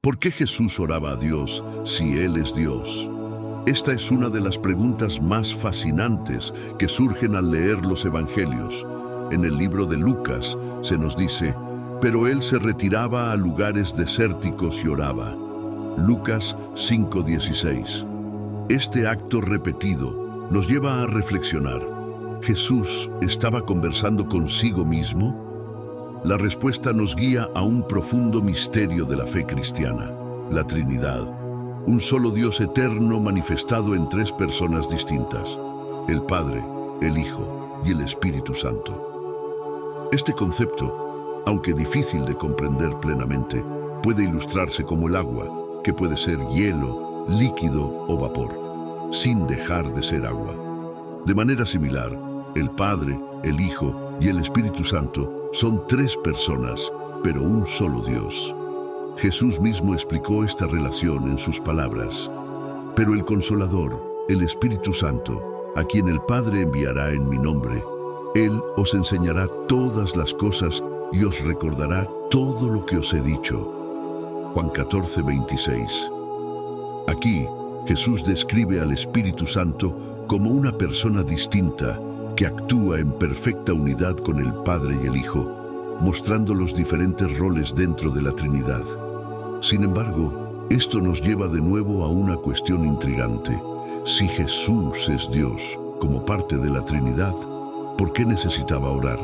¿Por qué Jesús oraba a Dios si Él es Dios? Esta es una de las preguntas más fascinantes que surgen al leer los evangelios. En el libro de Lucas se nos dice, pero Él se retiraba a lugares desérticos y oraba. Lucas 5:16. Este acto repetido nos lleva a reflexionar. ¿Jesús estaba conversando consigo mismo? La respuesta nos guía a un profundo misterio de la fe cristiana, la Trinidad, un solo Dios eterno manifestado en tres personas distintas, el Padre, el Hijo y el Espíritu Santo. Este concepto, aunque difícil de comprender plenamente, puede ilustrarse como el agua, que puede ser hielo, líquido o vapor, sin dejar de ser agua. De manera similar, el Padre, el Hijo y el Espíritu Santo son tres personas, pero un solo Dios. Jesús mismo explicó esta relación en sus palabras. Pero el Consolador, el Espíritu Santo, a quien el Padre enviará en mi nombre, Él os enseñará todas las cosas y os recordará todo lo que os he dicho. Juan 14:26. Aquí, Jesús describe al Espíritu Santo como una persona distinta que actúa en perfecta unidad con el Padre y el Hijo, mostrando los diferentes roles dentro de la Trinidad. Sin embargo, esto nos lleva de nuevo a una cuestión intrigante. Si Jesús es Dios, como parte de la Trinidad, ¿por qué necesitaba orar?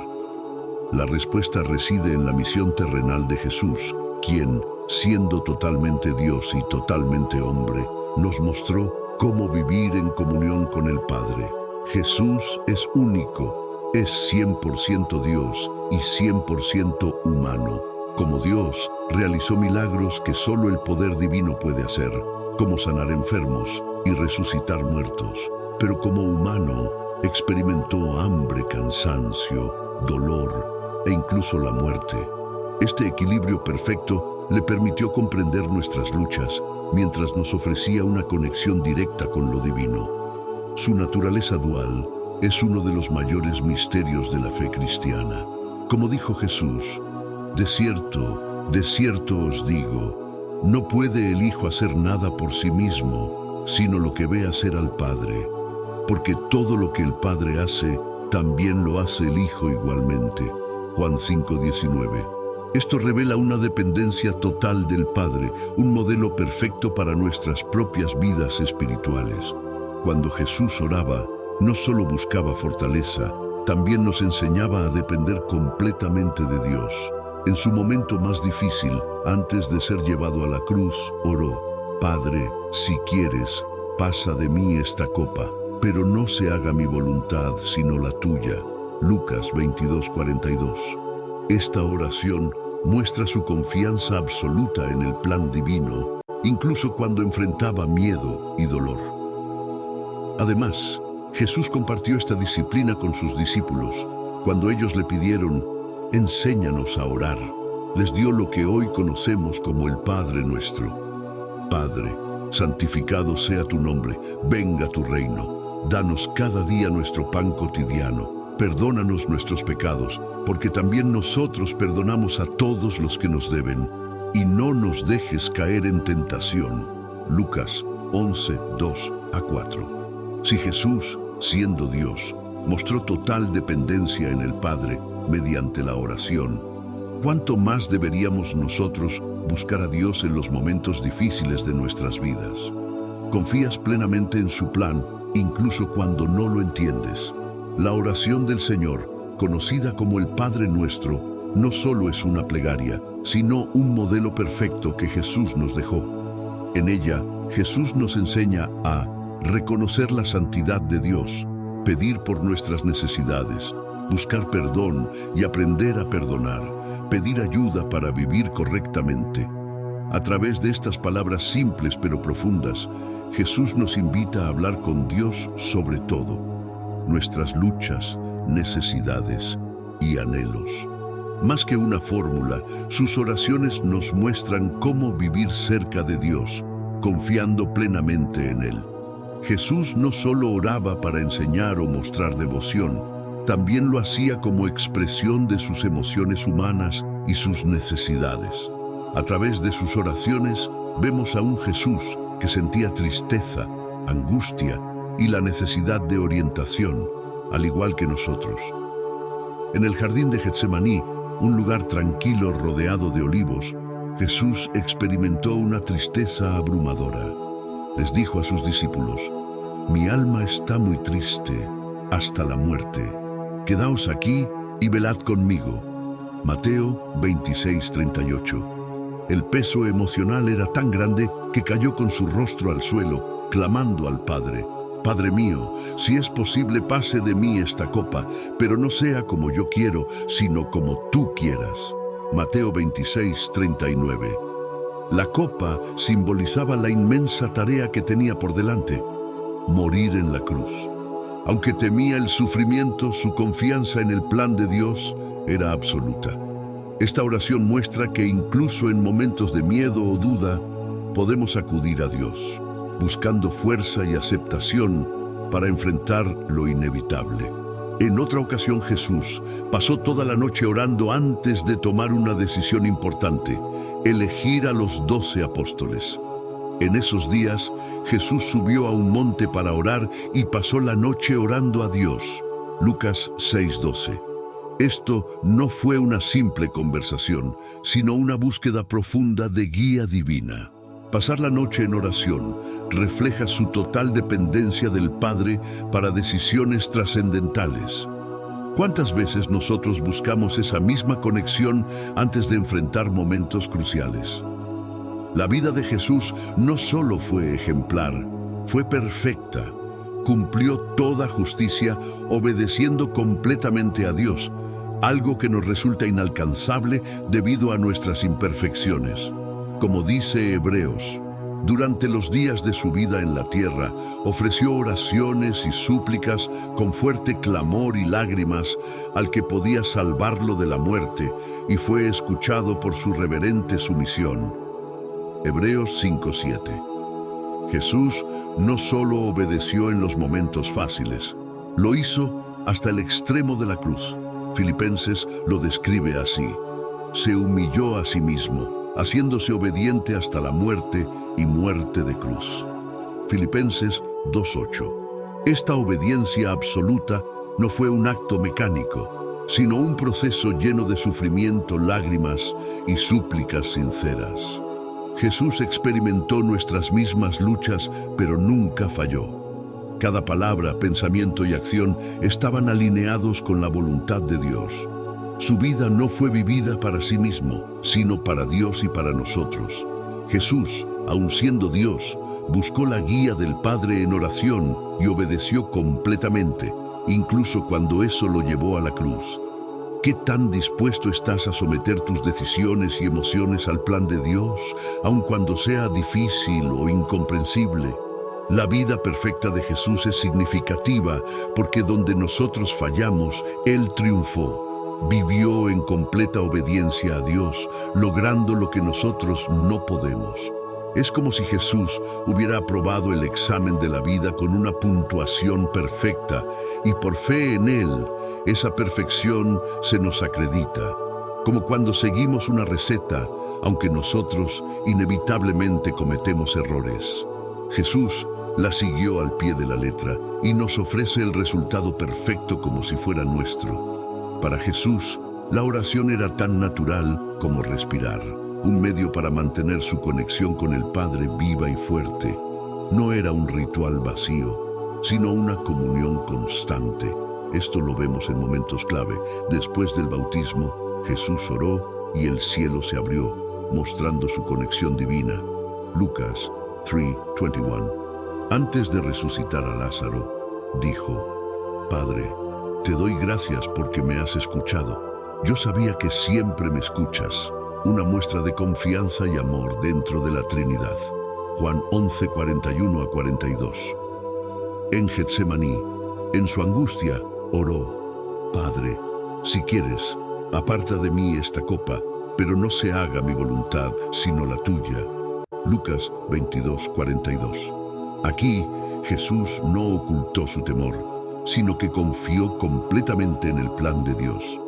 La respuesta reside en la misión terrenal de Jesús, quien, siendo totalmente Dios y totalmente hombre, nos mostró cómo vivir en comunión con el Padre. Jesús es único, es 100% Dios y 100% humano. Como Dios, realizó milagros que solo el poder divino puede hacer, como sanar enfermos y resucitar muertos. Pero como humano, experimentó hambre, cansancio, dolor e incluso la muerte. Este equilibrio perfecto le permitió comprender nuestras luchas, mientras nos ofrecía una conexión directa con lo divino. Su naturaleza dual es uno de los mayores misterios de la fe cristiana. Como dijo Jesús, de cierto os digo, no puede el Hijo hacer nada por sí mismo, sino lo que ve hacer al Padre, porque todo lo que el Padre hace, también lo hace el Hijo igualmente. Juan 5:19. Esto revela una dependencia total del Padre, un modelo perfecto para nuestras propias vidas espirituales. Cuando Jesús oraba, no solo buscaba fortaleza, también nos enseñaba a depender completamente de Dios. En su momento más difícil, antes de ser llevado a la cruz, oró, Padre, si quieres, pasa de mí esta copa, pero no se haga mi voluntad, sino la tuya. Lucas 22:42. Esta oración muestra su confianza absoluta en el plan divino, incluso cuando enfrentaba miedo y dolor. Además, Jesús compartió esta disciplina con sus discípulos. Cuando ellos le pidieron, enséñanos a orar, les dio lo que hoy conocemos como el Padre nuestro. Padre, santificado sea tu nombre, venga tu reino. Danos cada día nuestro pan cotidiano. Perdónanos nuestros pecados, porque también nosotros perdonamos a todos los que nos deben. Y no nos dejes caer en tentación. Lucas 11:2-4. Si Jesús, siendo Dios, mostró total dependencia en el Padre mediante la oración, ¿cuánto más deberíamos nosotros buscar a Dios en los momentos difíciles de nuestras vidas? ¿Confías plenamente en su plan, incluso cuando no lo entiendes? La oración del Señor, conocida como el Padre Nuestro, no solo es una plegaria, sino un modelo perfecto que Jesús nos dejó. En ella, Jesús nos enseña a reconocer la santidad de Dios, pedir por nuestras necesidades, buscar perdón y aprender a perdonar, pedir ayuda para vivir correctamente. A través de estas palabras simples pero profundas, Jesús nos invita a hablar con Dios sobre todo, nuestras luchas, necesidades y anhelos. Más que una fórmula, sus oraciones nos muestran cómo vivir cerca de Dios, confiando plenamente en Él. Jesús no solo oraba para enseñar o mostrar devoción, también lo hacía como expresión de sus emociones humanas y sus necesidades. A través de sus oraciones vemos a un Jesús que sentía tristeza, angustia y la necesidad de orientación, al igual que nosotros. En el jardín de Getsemaní, un lugar tranquilo rodeado de olivos, Jesús experimentó una tristeza abrumadora. Les dijo a sus discípulos: «Mi alma está muy triste, hasta la muerte. Quedaos aquí y velad conmigo». Mateo 26:38. El peso emocional era tan grande que cayó con su rostro al suelo, clamando al Padre: «Padre mío, si es posible, pase de mí esta copa, pero no sea como yo quiero, sino como tú quieras». Mateo 26:39. La copa simbolizaba la inmensa tarea que tenía por delante: morir en la cruz. Aunque temía el sufrimiento, su confianza en el plan de Dios era absoluta. Esta oración muestra que incluso en momentos de miedo o duda, podemos acudir a Dios, buscando fuerza y aceptación para enfrentar lo inevitable. En otra ocasión, Jesús pasó toda la noche orando antes de tomar una decisión importante: elegir a los 12 apóstoles. En esos días, Jesús subió a un monte para orar y pasó la noche orando a Dios. Lucas 6:12. Esto no fue una simple conversación, sino una búsqueda profunda de guía divina. Pasar la noche en oración refleja su total dependencia del Padre para decisiones trascendentales. ¿Cuántas veces nosotros buscamos esa misma conexión antes de enfrentar momentos cruciales? La vida de Jesús no solo fue ejemplar, fue perfecta. Cumplió toda justicia obedeciendo completamente a Dios, algo que nos resulta inalcanzable debido a nuestras imperfecciones. Como dice Hebreos, durante los días de su vida en la tierra, ofreció oraciones y súplicas con fuerte clamor y lágrimas al que podía salvarlo de la muerte, y fue escuchado por su reverente sumisión. Hebreos 5:7. Jesús no solo obedeció en los momentos fáciles, lo hizo hasta el extremo de la cruz. Filipenses lo describe así: se humilló a sí mismo, haciéndose obediente hasta la muerte y muerte de cruz. Filipenses 2:8. Esta obediencia absoluta no fue un acto mecánico, sino un proceso lleno de sufrimiento, lágrimas y súplicas sinceras. Jesús experimentó nuestras mismas luchas, pero nunca falló. Cada palabra, pensamiento y acción estaban alineados con la voluntad de Dios. Su vida no fue vivida para sí mismo, sino para Dios y para nosotros. Jesús, aun siendo Dios, buscó la guía del Padre en oración y obedeció completamente, incluso cuando eso lo llevó a la cruz. ¿Qué tan dispuesto estás a someter tus decisiones y emociones al plan de Dios, aun cuando sea difícil o incomprensible? La vida perfecta de Jesús es significativa porque donde nosotros fallamos, Él triunfó. Vivió en completa obediencia a Dios, logrando lo que nosotros no podemos. Es como si Jesús hubiera aprobado el examen de la vida con una puntuación perfecta, y por fe en Él, esa perfección se nos acredita. Como cuando seguimos una receta, aunque nosotros inevitablemente cometemos errores. Jesús la siguió al pie de la letra y nos ofrece el resultado perfecto como si fuera nuestro. Para Jesús, la oración era tan natural como respirar, un medio para mantener su conexión con el Padre viva y fuerte. No era un ritual vacío, sino una comunión constante. Esto lo vemos en momentos clave. Después del bautismo, Jesús oró y el cielo se abrió, mostrando su conexión divina. Lucas 3:21. Antes de resucitar a Lázaro, dijo: «Padre, te doy gracias porque me has escuchado. Yo sabía que siempre me escuchas». Una muestra de confianza y amor dentro de la Trinidad. Juan 11:41-42. En Getsemaní, en su angustia, oró: «Padre, si quieres, aparta de mí esta copa, pero no se haga mi voluntad, sino la tuya». Lucas 22:42. Aquí, Jesús no ocultó su temor, sino que confió completamente en el plan de Dios.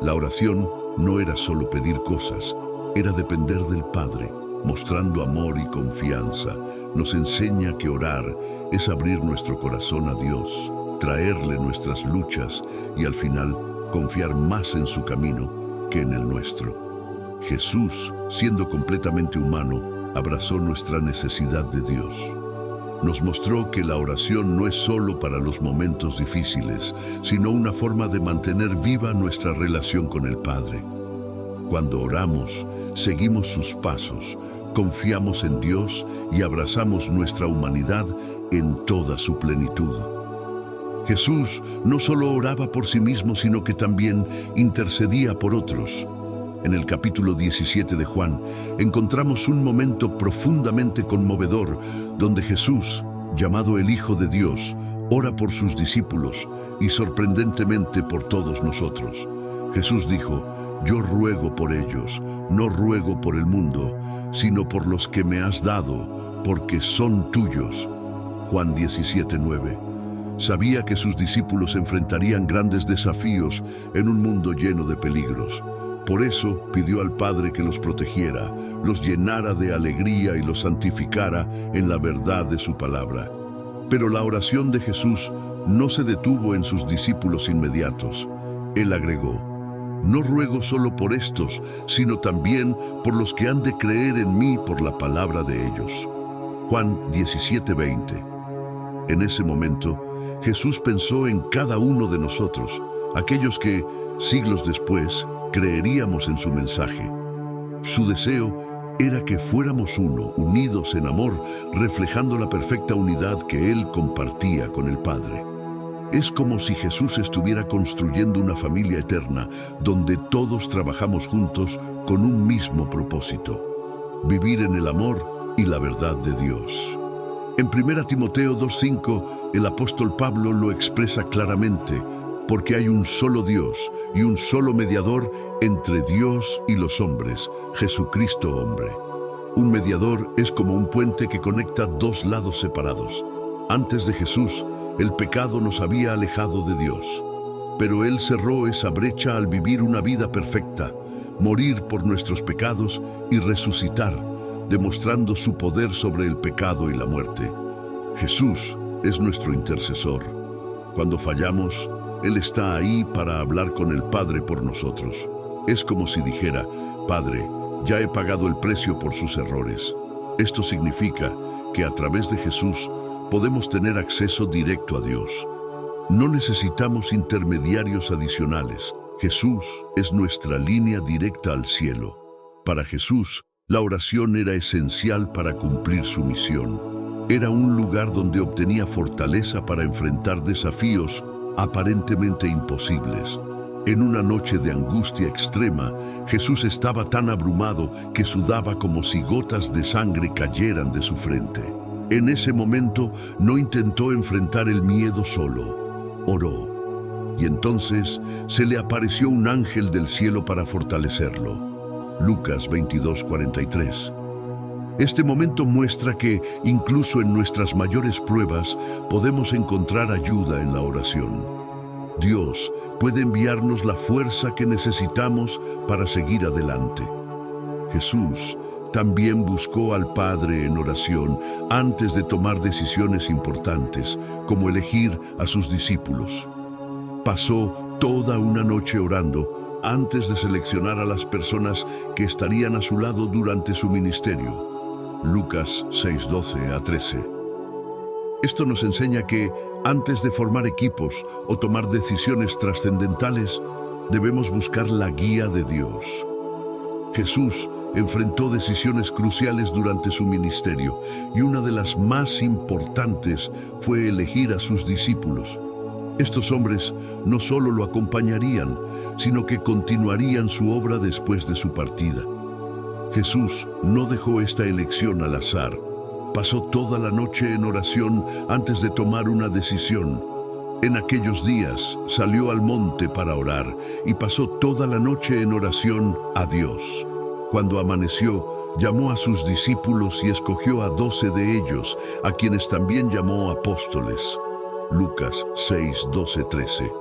La oración no era solo pedir cosas, era depender del Padre, mostrando amor y confianza. Nos enseña que orar es abrir nuestro corazón a Dios, traerle nuestras luchas y al final confiar más en su camino que en el nuestro. Jesús, siendo completamente humano, abrazó nuestra necesidad de Dios. Nos mostró que la oración no es solo para los momentos difíciles, sino una forma de mantener viva nuestra relación con el Padre. Cuando oramos, seguimos sus pasos, confiamos en Dios y abrazamos nuestra humanidad en toda su plenitud. Jesús no solo oraba por sí mismo, sino que también intercedía por otros. En el capítulo 17 de Juan, encontramos un momento profundamente conmovedor donde Jesús, llamado el Hijo de Dios, ora por sus discípulos y sorprendentemente por todos nosotros. Jesús dijo: «Yo ruego por ellos, no ruego por el mundo, sino por los que me has dado, porque son tuyos». Juan 17:9. Sabía que sus discípulos enfrentarían grandes desafíos en un mundo lleno de peligros. Por eso pidió al Padre que los protegiera, los llenara de alegría y los santificara en la verdad de su palabra. Pero la oración de Jesús no se detuvo en sus discípulos inmediatos. Él agregó: «No ruego solo por estos, sino también por los que han de creer en mí por la palabra de ellos». Juan 17:20. En ese momento, Jesús pensó en cada uno de nosotros, aquellos que, siglos después, creeríamos en su mensaje. Su deseo era que fuéramos uno, unidos en amor, reflejando la perfecta unidad que Él compartía con el Padre. Es como si Jesús estuviera construyendo una familia eterna, donde todos trabajamos juntos con un mismo propósito: vivir en el amor y la verdad de Dios. En 1 Timoteo 2:5, el apóstol Pablo lo expresa claramente: «Porque hay un solo Dios y un solo mediador entre Dios y los hombres, Jesucristo hombre». Un mediador es como un puente que conecta dos lados separados. Antes de Jesús, el pecado nos había alejado de Dios. Pero Él cerró esa brecha al vivir una vida perfecta, morir por nuestros pecados y resucitar, demostrando su poder sobre el pecado y la muerte. Jesús es nuestro intercesor. Cuando fallamos, Él está ahí para hablar con el Padre por nosotros. Es como si dijera: «Padre, ya he pagado el precio por sus errores». Esto significa que a través de Jesús podemos tener acceso directo a Dios. No necesitamos intermediarios adicionales. Jesús es nuestra línea directa al cielo. Para Jesús, la oración era esencial para cumplir su misión. Era un lugar donde obtenía fortaleza para enfrentar desafíos aparentemente imposibles. En una noche de angustia extrema, Jesús estaba tan abrumado que sudaba como si gotas de sangre cayeran de su frente. En ese momento no intentó enfrentar el miedo solo, oró. Y entonces se le apareció un ángel del cielo para fortalecerlo. Lucas 22:43. Este momento muestra que, incluso en nuestras mayores pruebas, podemos encontrar ayuda en la oración. Dios puede enviarnos la fuerza que necesitamos para seguir adelante. Jesús también buscó al Padre en oración antes de tomar decisiones importantes, como elegir a sus discípulos. Pasó toda una noche orando antes de seleccionar a las personas que estarían a su lado durante su ministerio. Lucas 6:12-13. Esto nos enseña que, antes de formar equipos o tomar decisiones trascendentales, debemos buscar la guía de Dios. Jesús enfrentó decisiones cruciales durante su ministerio, y una de las más importantes fue elegir a sus discípulos. Estos hombres no solo lo acompañarían, sino que continuarían su obra después de su partida. Jesús no dejó esta elección al azar. Pasó toda la noche en oración antes de tomar una decisión. En aquellos días salió al monte para orar y pasó toda la noche en oración a Dios. Cuando amaneció, llamó a sus discípulos y escogió a 12 de ellos, a quienes también llamó apóstoles. Lucas 6:12-13.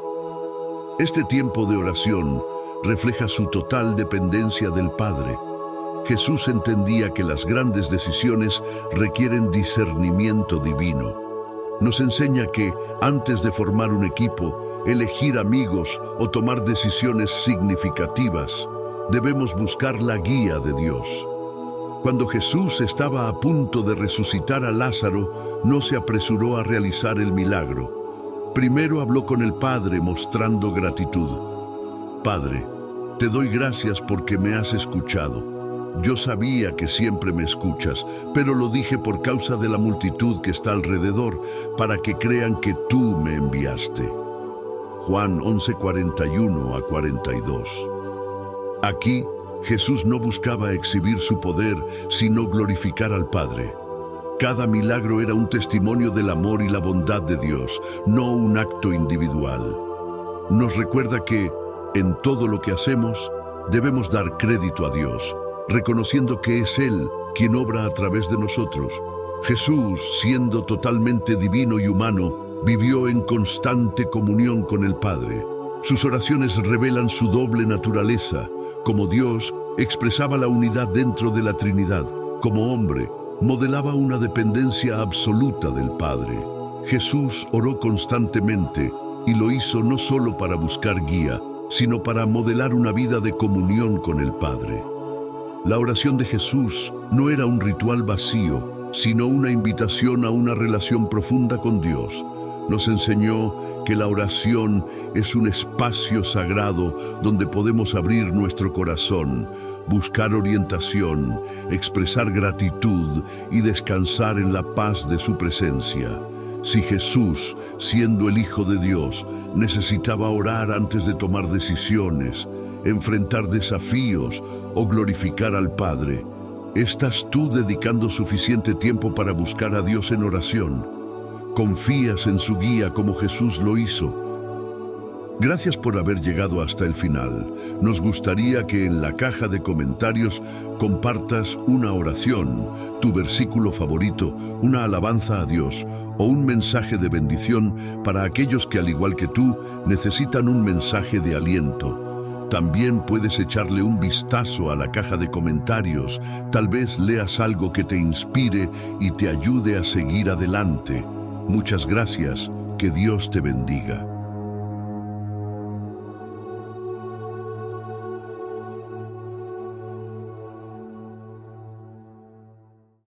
Este tiempo de oración refleja su total dependencia del Padre. Jesús entendía que las grandes decisiones requieren discernimiento divino. Nos enseña que, antes de formar un equipo, elegir amigos o tomar decisiones significativas, debemos buscar la guía de Dios. Cuando Jesús estaba a punto de resucitar a Lázaro, no se apresuró a realizar el milagro. Primero habló con el Padre mostrando gratitud. Padre, te doy gracias porque me has escuchado. Yo sabía que siempre me escuchas, pero lo dije por causa de la multitud que está alrededor, para que crean que tú me enviaste. Juan 11:41 a 42. Aquí, Jesús no buscaba exhibir su poder, sino glorificar al Padre. Cada milagro era un testimonio del amor y la bondad de Dios, no un acto individual. Nos recuerda que, en todo lo que hacemos, debemos dar crédito a Dios, reconociendo que es Él quien obra a través de nosotros. Jesús, siendo totalmente divino y humano, vivió en constante comunión con el Padre. Sus oraciones revelan su doble naturaleza. Como Dios, expresaba la unidad dentro de la Trinidad. Como hombre, modelaba una dependencia absoluta del Padre. Jesús oró constantemente y lo hizo no solo para buscar guía, sino para modelar una vida de comunión con el Padre. La oración de Jesús no era un ritual vacío, sino una invitación a una relación profunda con Dios. Nos enseñó que la oración es un espacio sagrado donde podemos abrir nuestro corazón, buscar orientación, expresar gratitud y descansar en la paz de su presencia. Si Jesús, siendo el Hijo de Dios, necesitaba orar antes de tomar decisiones, enfrentar desafíos o glorificar al Padre, ¿estás tú dedicando suficiente tiempo para buscar a Dios en oración? ¿Confías en su guía como Jesús lo hizo? Gracias por haber llegado hasta el final. Nos gustaría que en la caja de comentarios compartas una oración, tu versículo favorito, una alabanza a Dios o un mensaje de bendición para aquellos que, al igual que tú, necesitan un mensaje de aliento. También puedes echarle un vistazo a la caja de comentarios. Tal vez leas algo que te inspire y te ayude a seguir adelante. Muchas gracias. Que Dios te bendiga.